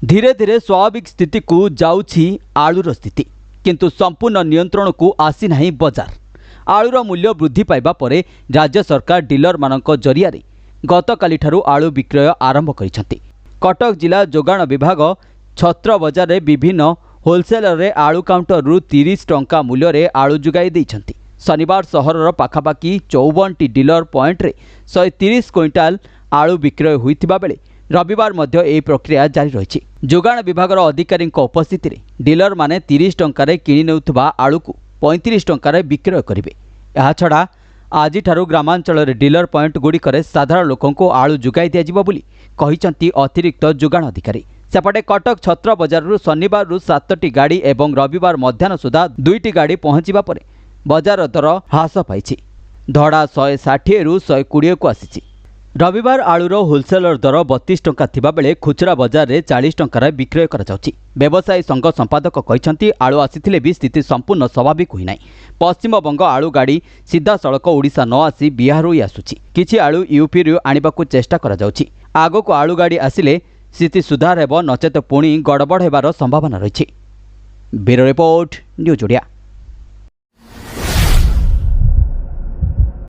धीरे धीरे स्वाभाविक स्थिति को जाउछि आलूर स्थिति, किंतु संपूर्ण नियंत्रण को आसी नहीं बजार। आलूर मूल्य वृद्धि पाइबा परे राज्य सरकार डीलर मानक जरिया गतकाली ठारू आलू विक्रय आरंभ करिसेंति। कटक जिला जोगाण विभाग छत्र बजार रे विभिन्न होलसेलर रे आलू काउंटर रु 30 टंका मूल्य रे आलू जुगाई दैछंति। शनिवार सहरर पाखापाखि 54 डीलर पॉइंट रे 130 क्विंटाल आलू विक्रय होइतिबा बेले रविवार मध्य ए प्रक्रिया जारी रही। जोगाण विभाग अधिकारी उपस्थित रे डीलर माने 30 टंका किणी नेउथबा आलू को 35 टंका विक्रय करेंगे। यह छड़ा आज ग्रामांचल डीलर पॉइंट गुड़िक साधारण लोकों आलू जुगाई दिज्व बोली अतिरिक्त जोगाण अधिकारी। सेपटे कटक छत्र बजार शनिवार 7टी गाड़ी एवं रविवार मध्याह्न सुधा 2टी गाड़ी पहुंचवा पर बजार दर ह्रास पाई। धड़ा 160 रु 120 को आसी। रविवार आलूर होलसेलर दर 32 टंका थिबा बेले खुचरा बजार रे 40 टंका विक्रय करा जाउछि। व्यवसायी संघ संपादक कहते आलू आसीथिले भी स्थिति संपूर्ण स्वाभाविक हुई नहीं। पश्चिम बंग आलू गाड़ी सीधा सड़क ओडिशा न आसी बिहार ही आसुछि। किछि आलू यूपी रु आनिबाकू चेष्टा करा जाउछि। आगो आलू गाड़ी आसिले स्थिति सुधार हेबो, नचेत पुणी गड़बड़ हेबार संभावना रही। Bureau report, news Odia.